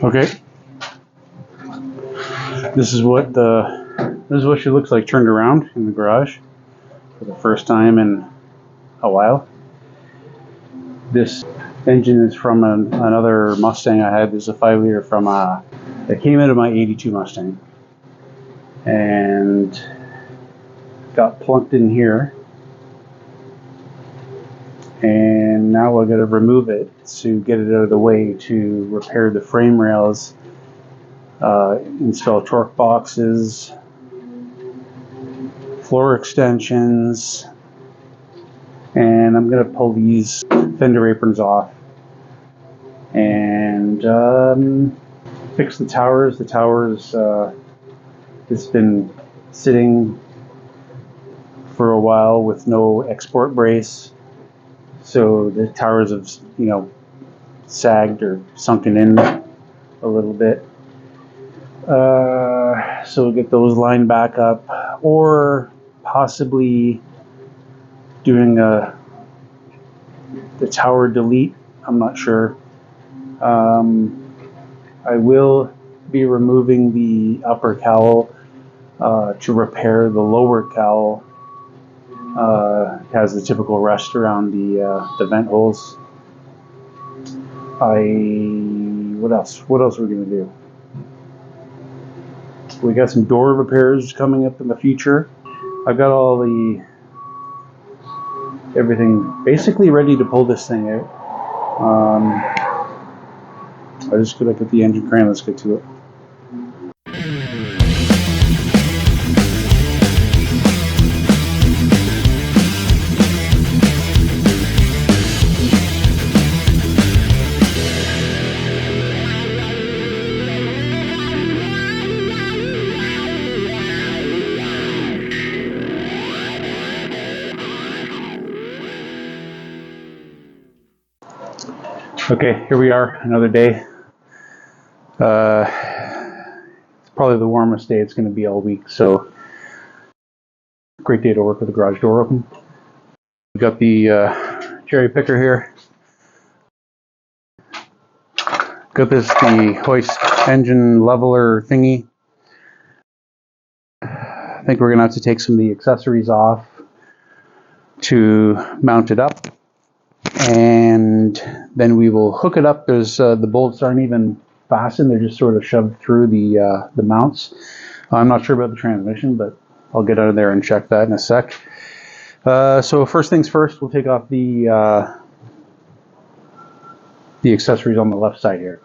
Okay. This is what she looks like turned around in the garage for the first time in a while. This engine is from another Mustang I had. This is a 5-liter from that came out of my '82 Mustang, and got plunked in here. And now I got to remove it to get it out of the way to repair the frame rails, install torque boxes, floor extensions, and I'm going to pull these fender aprons off and fix the towers. The towers, it's been sitting for a while with no export brace, so the towers have, sagged or sunken in a little bit. So we'll get those lined back up, or possibly doing the tower delete. I'm not sure. I will be removing the upper cowl to repair the lower cowl. It has the typical rust around the vent holes. What else? What else are we gonna do? We got some door repairs coming up in the future. I've got everything basically ready to pull this thing out. I just gotta get the engine crane. Let's get to it. Okay, here we are, another day. It's probably the warmest day it's going to be all week, so great day to work with the garage door open. We've got the cherry picker here. Got the hoist engine leveler thingy. I think we're going to have to take some of the accessories off to mount it up, and then we will hook it up. There's the bolts aren't even fastened, they're just sort of shoved through the mounts. I'm not sure about the transmission, but I'll get out of there and check that in a sec. So first things first, we'll take off the accessories on the left side here.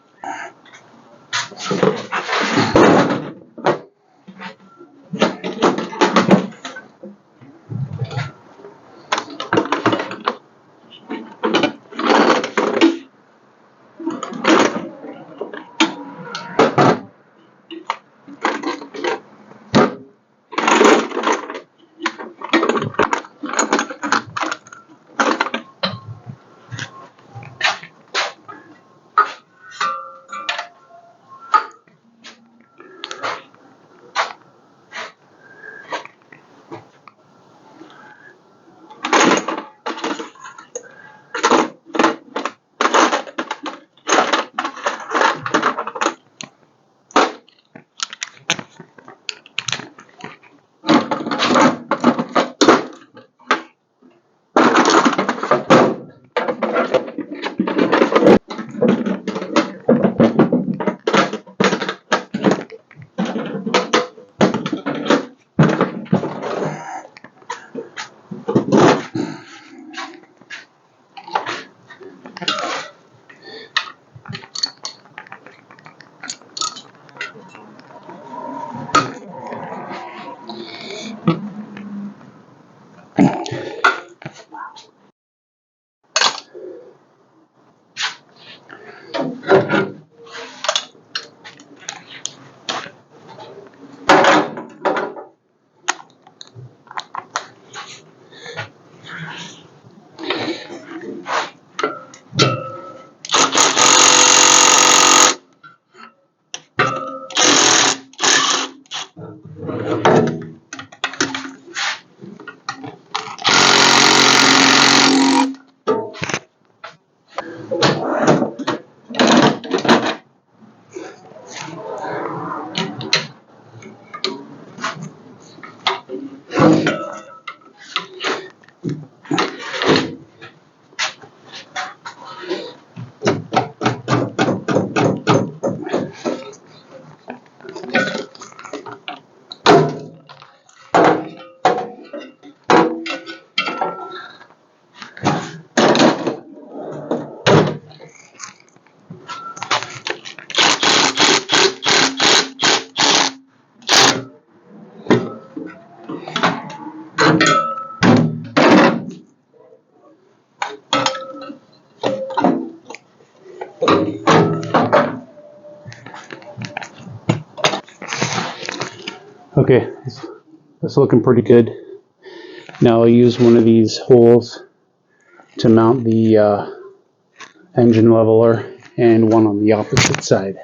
Okay, it's looking pretty good. Now I'll use one of these holes to mount the engine leveler and one on the opposite side.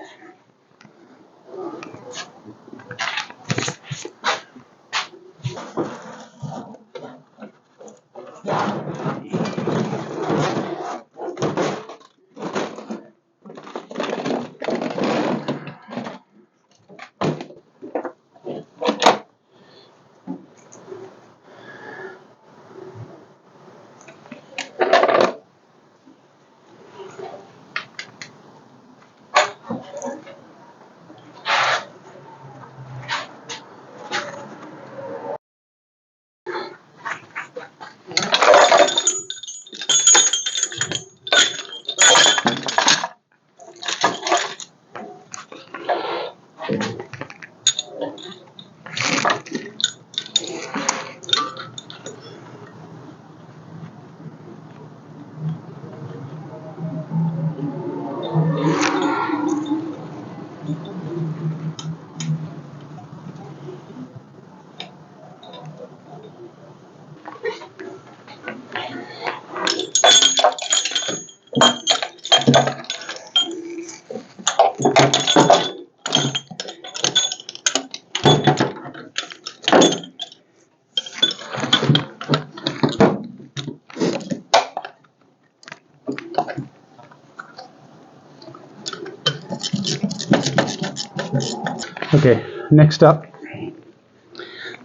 Okay, next up,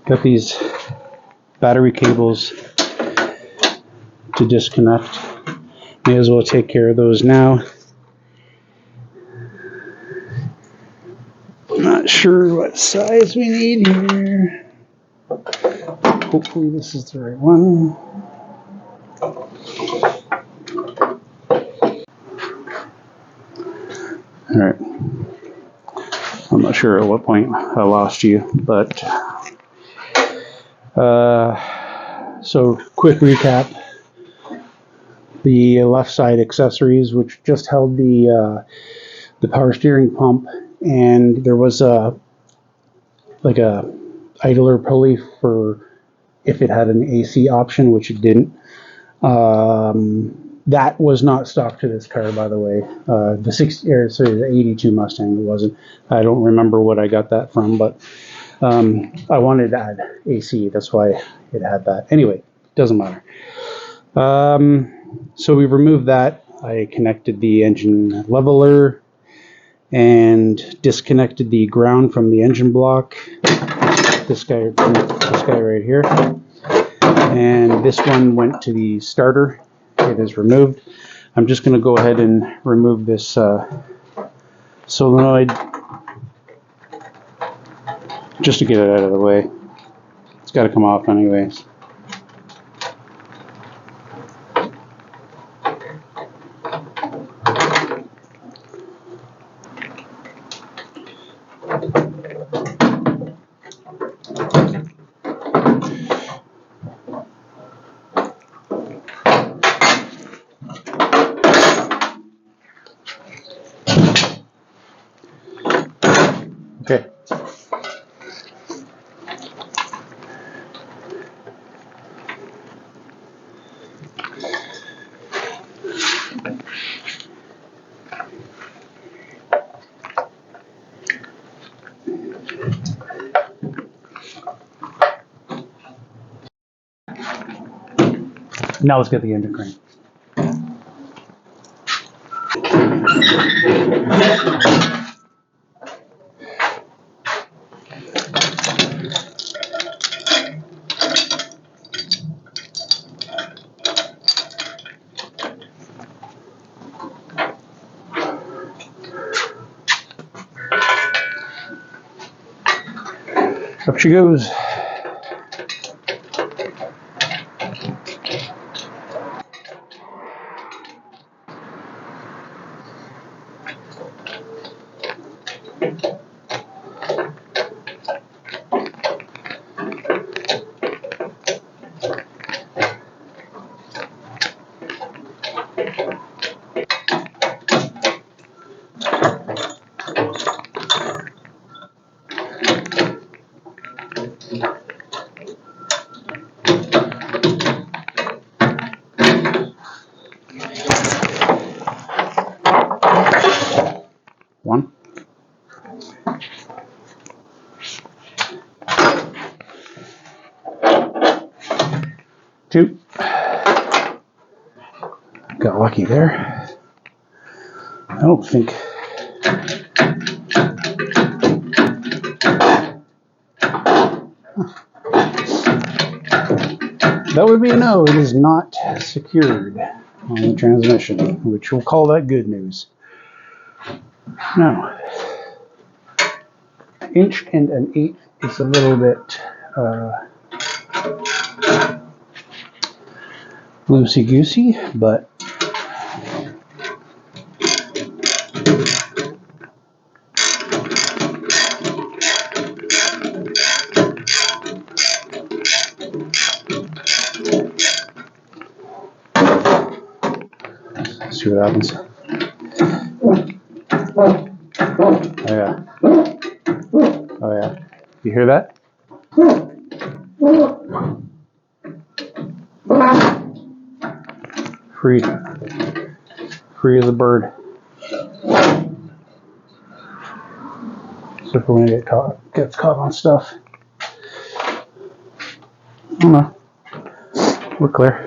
got these battery cables to disconnect. May as well take care of those now. Not sure what size we need here. Hopefully this is the right one. All right. I'm not sure at what point I lost you, but so quick recap. The left side accessories, which just held the power steering pump, and there was like a idler pulley for if it had an AC option, which it didn't. That was not stock to this car, by the way. The 82 Mustang, it wasn't. I don't remember what I got that from, but I wanted to add AC. That's why it had that. Anyway, doesn't matter. So we removed that. I connected the engine leveler and disconnected the ground from the engine block. This guy right here. And this one went to the starter. It is removed. I'm just going to go ahead and remove this solenoid just to get it out of the way. It's got to come off anyways. Okay. Now let's get the engine crank. Up she goes. 1. Two. Got lucky there. I don't think. That would be a no. It is not secured on the transmission, which we'll call that good news. Now, 1 inch and 1/8 is a little bit loosey-goosey, but see what happens. Oh yeah. Oh yeah. You hear that? Free. Free as a bird. Except for when it gets caught on stuff. Oh no. We're clear.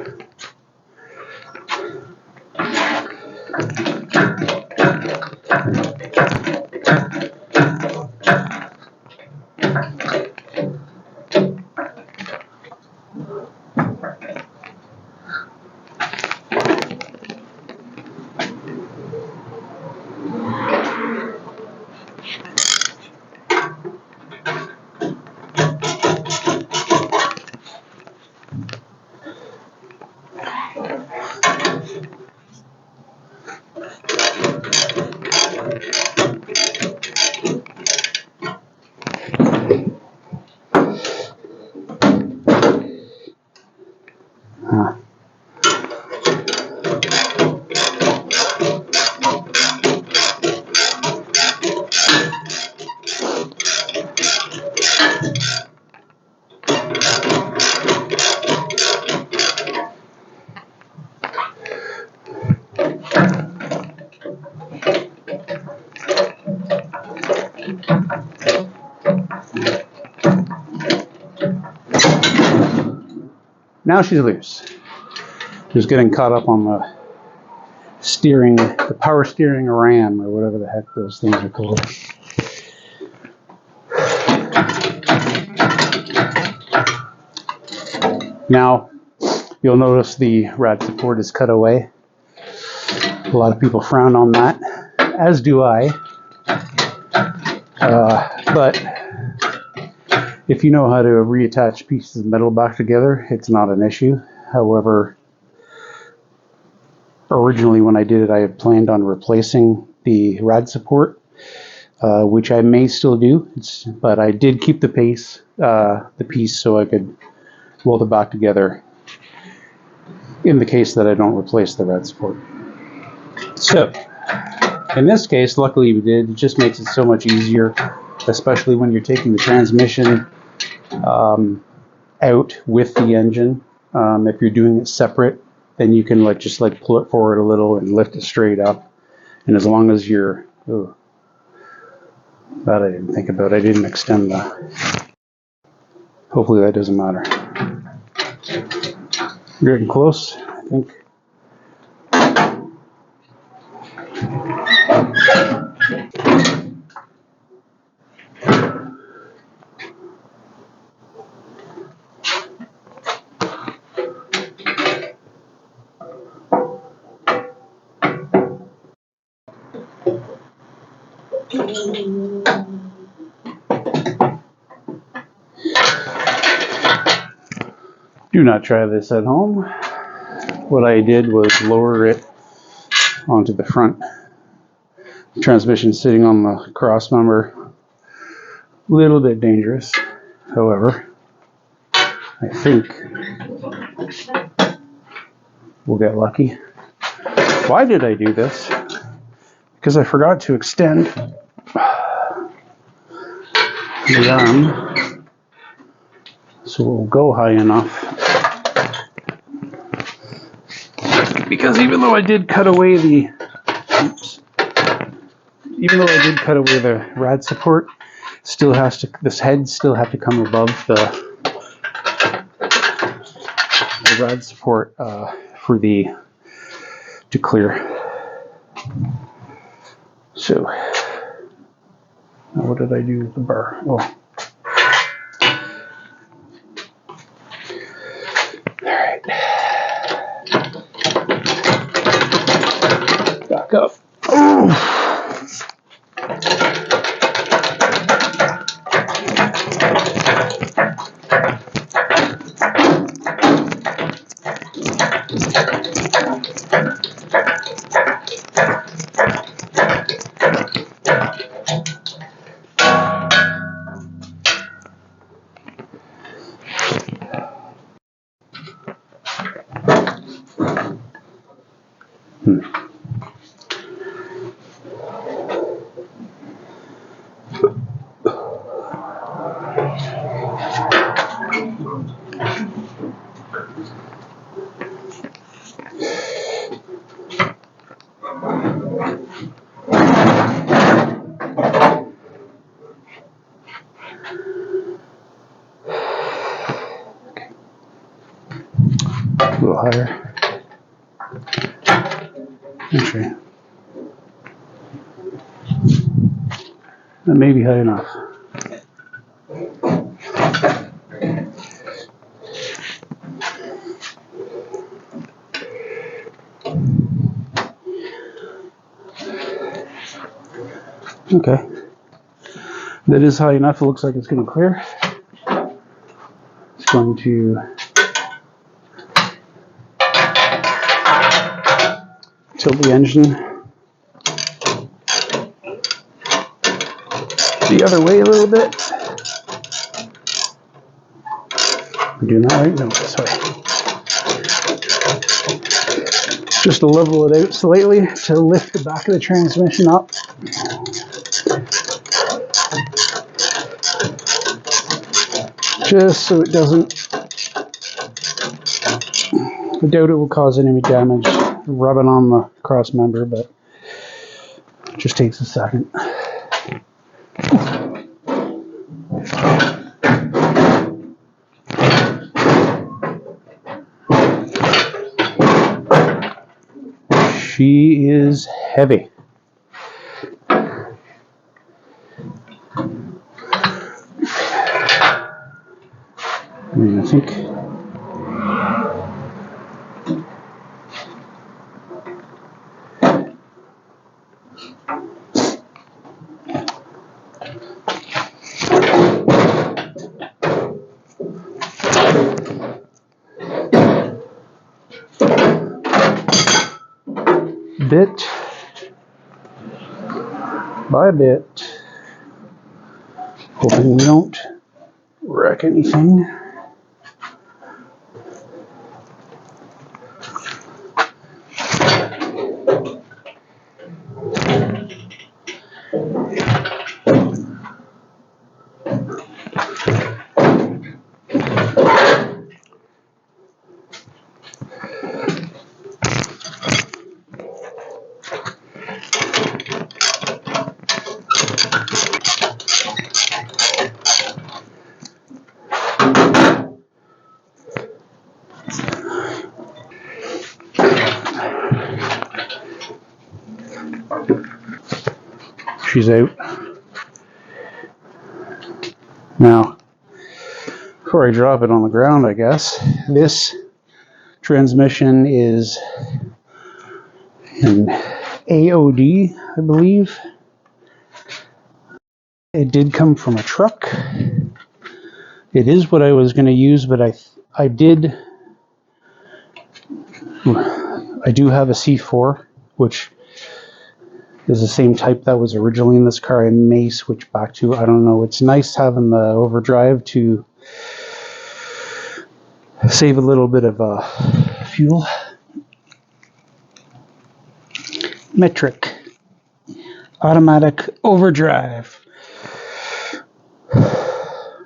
Now she's loose. Just getting caught up on the steering, the power steering ram, or whatever the heck those things are called. Now, you'll notice the rad support is cut away. A lot of people frown on that, as do I. But if you know how to reattach pieces of metal back together, it's not an issue. However, originally when I did it, I had planned on replacing the rad support, which I may still do, but I did keep the piece so I could weld it back together in the case that I don't replace the rad support. So, in this case, luckily we did. It just makes it so much easier, especially when you're taking the transmission out with the engine. If you're doing it separate, then you can just pull it forward a little and lift it straight up. And as long as you're, that I didn't think about. I didn't extend the. Hopefully that doesn't matter. You're getting close, I think. Do not try this at home. What I did was lower it onto the front. Transmission sitting on the cross member. A little bit dangerous. However, I think we'll get lucky. Why did I do this? Because I forgot to extend the arm so it will go high enough. Because even though I did cut away the even though I did cut away the rad support, still has to, this head still have to come above the rad support for the to clear. So now what did I do with the bar? Oh, all right, back up. Oh. A little higher. Okay. That may be high enough. Okay. That is high enough. It looks like it's going to clear. It's going to tilt the engine the other way a little bit. We're doing that right? No, sorry. Just to level it out slightly to lift the back of the transmission up. Just so it doesn't, I doubt it will cause any damage rubbing on the cross member, but it just takes a second. She is heavy. I think bit by bit, hoping we don't wreck anything. She's out. Now, before I drop it on the ground, I guess, this transmission is an AOD, I believe. It did come from a truck. It is what I was going to use, but I do have a C4, which is the same type that was originally in this car. I may switch back to, I don't know. It's nice having the overdrive to save a little bit of fuel. Metric automatic overdrive.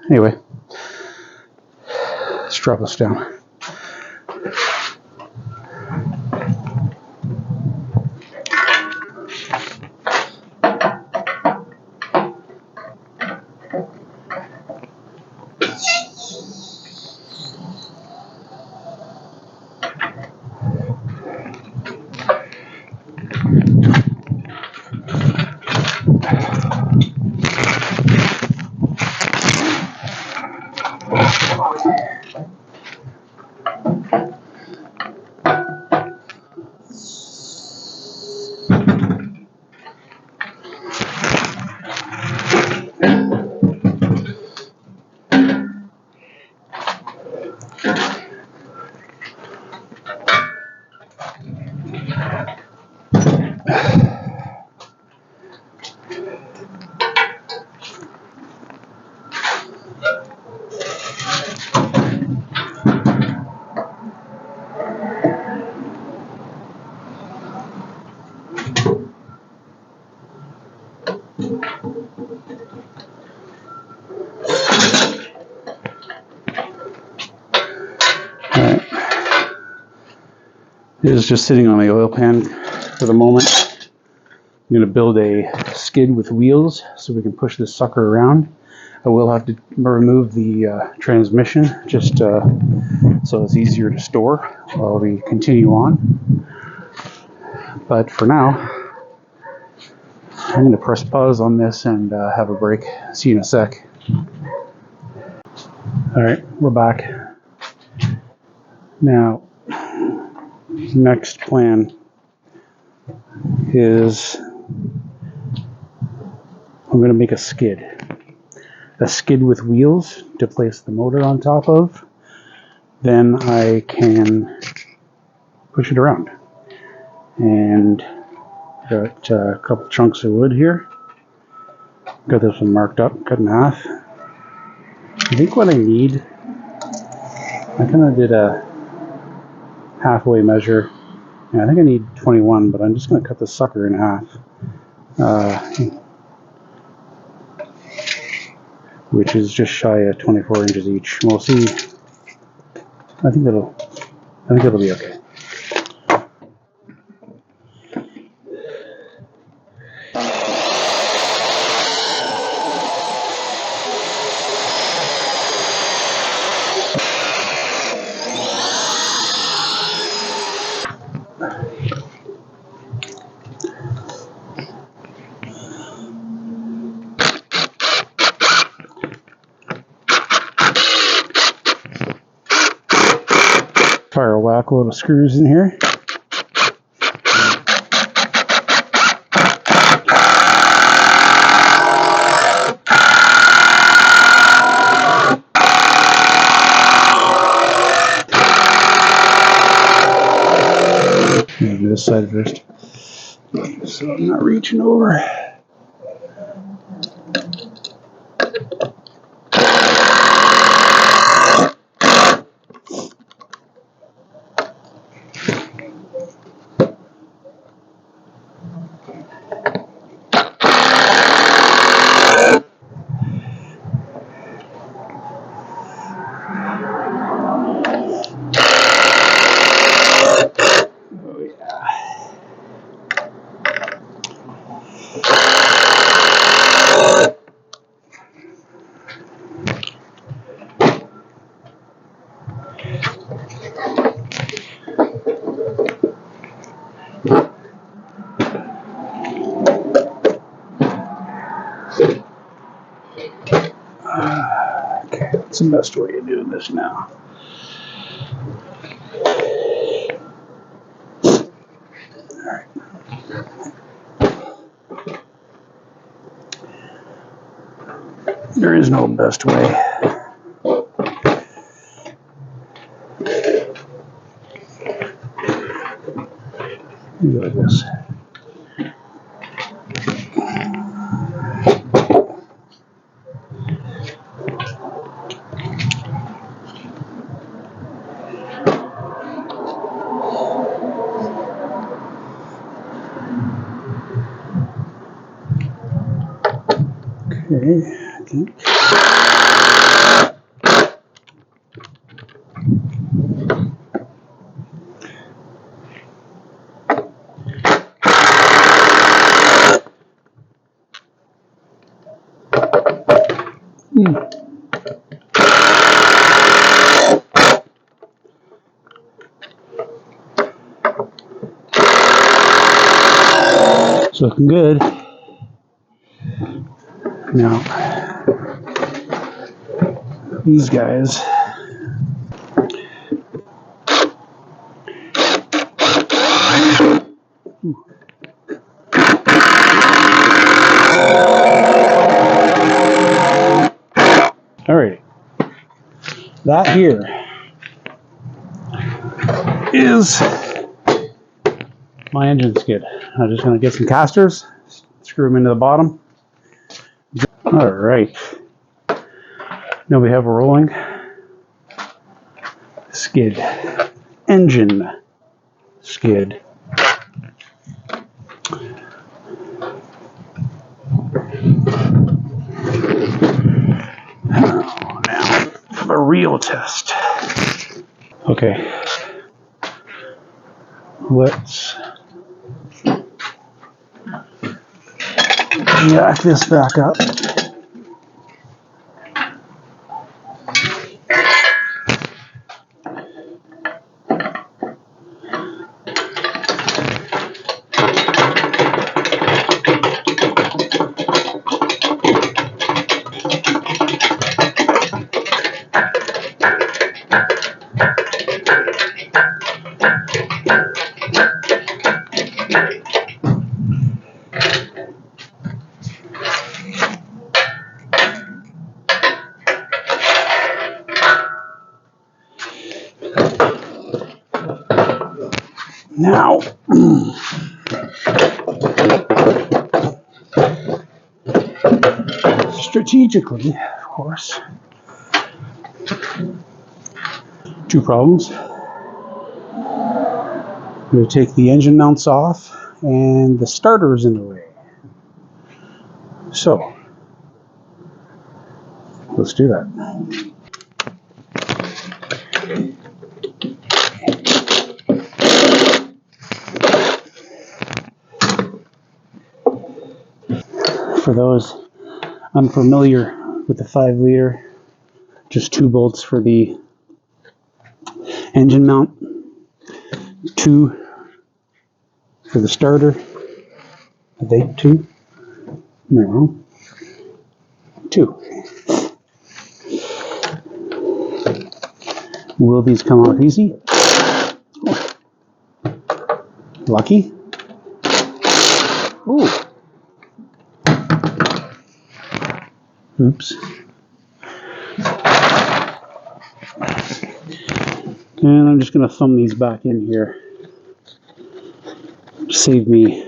Anyway, let's drop this down. It is just sitting on the oil pan for the moment. I'm going to build a skid with wheels so we can push this sucker around. I will have to remove the transmission just so it's easier to store while we continue on. But for now, I'm going to press pause on this and have a break. See you in a sec. Alright, we're back. Now, next plan is I'm going to make a skid with wheels to place the motor on top of. Then I can push it around. And got a couple chunks of wood here. Got this one marked up, cut in half. I think what I need, I kind of did a halfway measure. And I think I need 21, but I'm just going to cut this sucker in half. Which is just shy of 24 inches each. We'll see. I think it'll be okay. Fire a whack load of screws in here. Do this side first, so I'm not reaching over. Okay, what's the best way of doing this now? Alright. There is no best way. Do like this. Okay, I think. It's looking good. Now, these guys. Alright, that here is my engine skid. I'm just going to get some casters, screw them into the bottom, All right. Now we have a rolling skid. Engine skid. Now for the real test. Okay. Let's jack this back up. Now, strategically, of course, two problems. I'm going to take the engine mounts off, and the starter is in the way. So, let's do that. For those unfamiliar with the 5-liter, just 2 bolts for the engine mount, 2 for the starter. Are they 2? Am I wrong? 2. Will these come off easy? Lucky. Ooh. Oops. And I'm just going to thumb these back in here to save me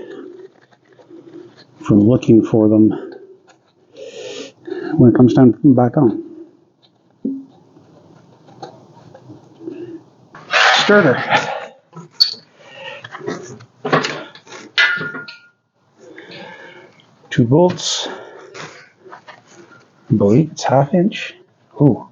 from looking for them when it comes time to put them back on. Starter. Two bolts. I believe it's 1/2 inch. Ooh.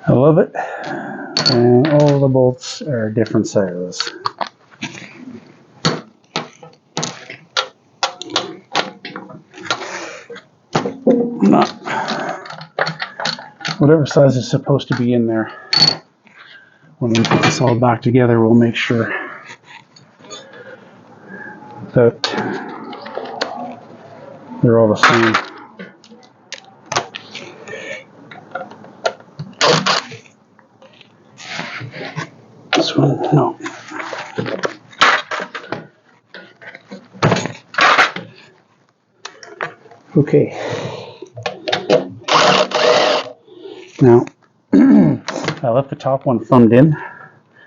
I love it. And all the bolts are different sizes. Not whatever size is supposed to be in there. When we put this all back together, we'll make sure that they're all the same. This one, no. Okay. Now, I left the top one thumbed in,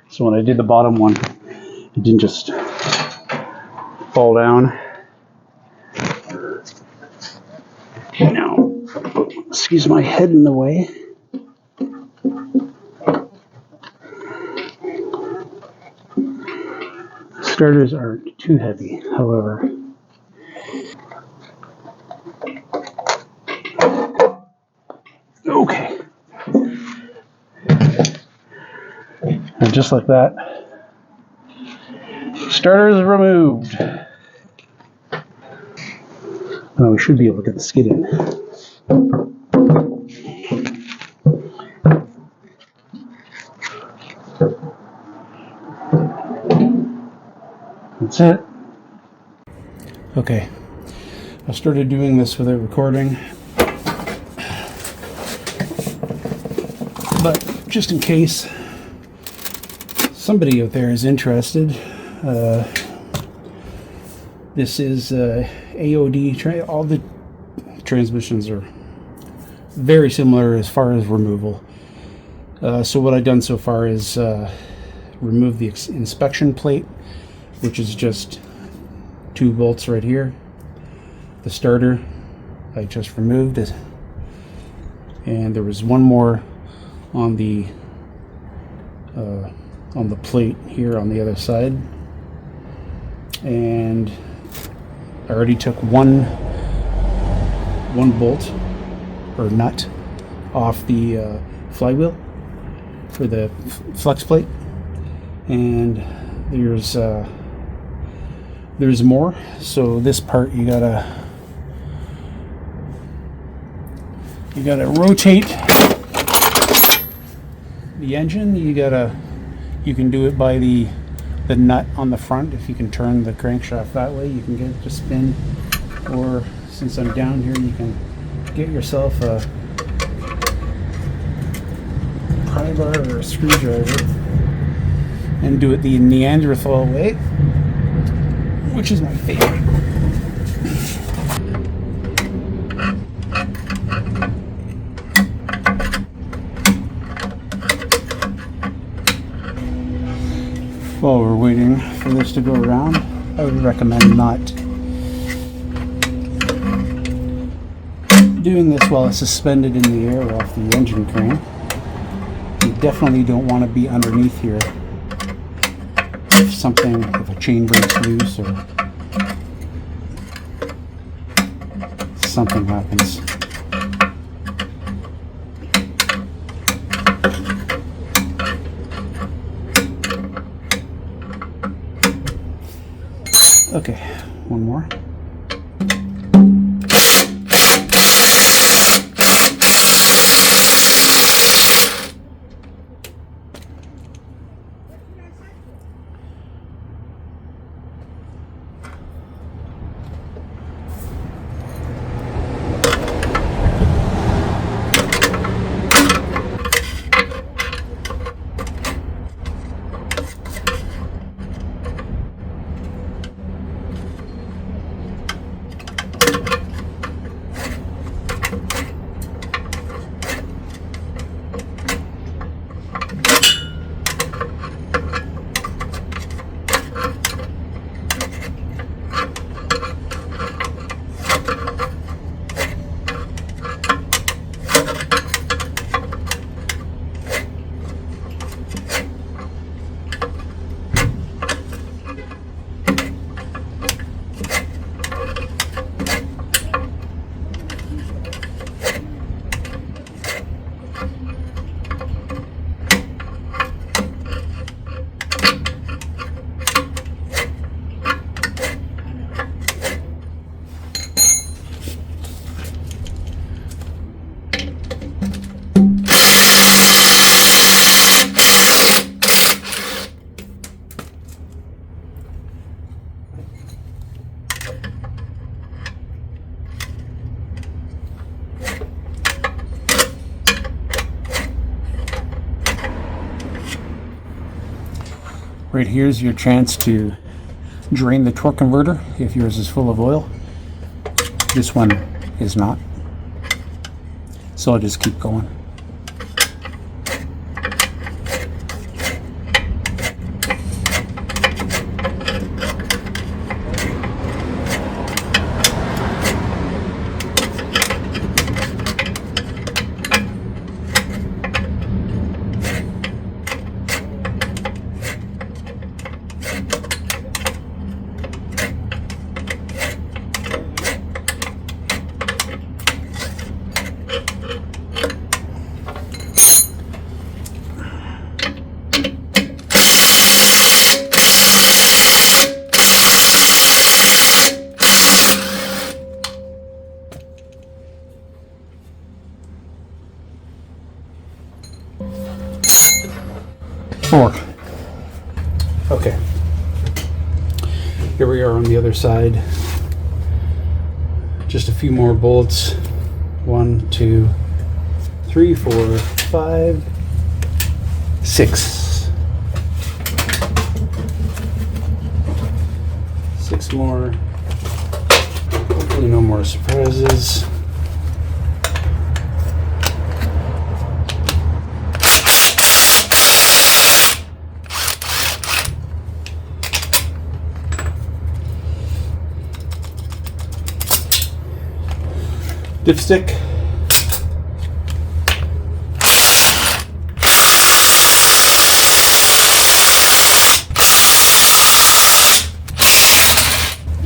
so when I did the bottom one, it didn't just fall down. Now, excuse my head in the way. Starters aren't too heavy, however. Okay. And just like that, starter is removed. Now we should be able to get the skid in. That's it. Okay, I started doing this without recording, but just in case somebody out there is interested, This is AOD. All the transmissions are very similar as far as removal. So what I've done so far is remove the inspection plate, which is just 2 bolts right here. The starter I just removed it, and there was one more on the plate here on the other side, and I already took one bolt or nut off the flywheel for the flex plate, and there's more. So this part you gotta rotate the engine. You can do it by the nut on the front. If you can turn the crankshaft that way, you can get it to spin. Or since I'm down here, you can get yourself a pry bar or a screwdriver and do it the Neanderthal way, which is my favorite. While we're waiting for this to go around, I would recommend not doing this while it's suspended in the air off the engine crane. You definitely don't want to be underneath here if a chain breaks loose or something happens. Okay, one more. Right here's your chance to drain the torque converter if yours is full of oil. This one is not, so I'll just keep going. Four. Okay. Here we are on the other side. Just a few more bolts. 1, 2, 3, 4, 5, 6. 6 more. Hopefully no more surprises. Dipstick.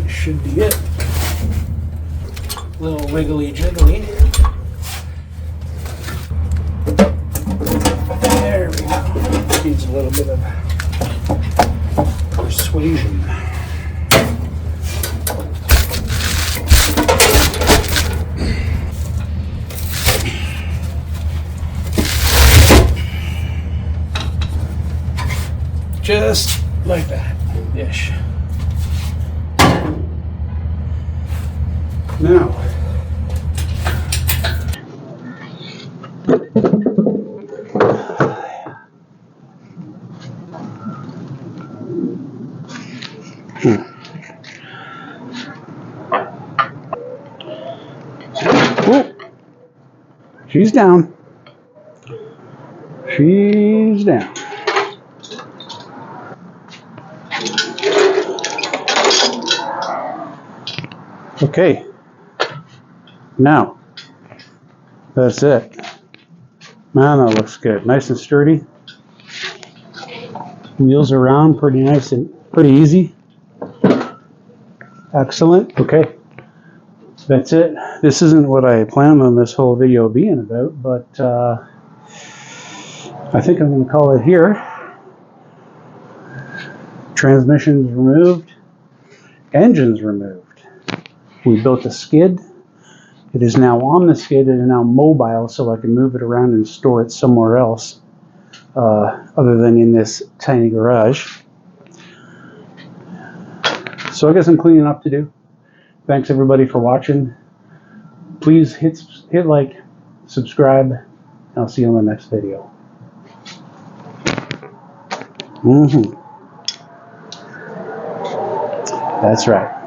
Should be it. Little wiggly jiggly. There we go. Needs a little bit of persuasion. Just like that, ish. Now, oh, she's down. She's down. Okay, now, that's it. Man, that looks good. Nice and sturdy. Wheels are round, pretty nice and pretty easy. Excellent. Okay, that's it. This isn't what I planned on this whole video being about, but I think I'm going to call it here. Transmissions removed, engines removed. We built a skid. It is now on the skid. It is now mobile, so I can move it around and store it somewhere else other than in this tiny garage. So I got some cleaning up to do. Thanks everybody for watching. Please hit like, subscribe, and I'll see you on the next video. That's right.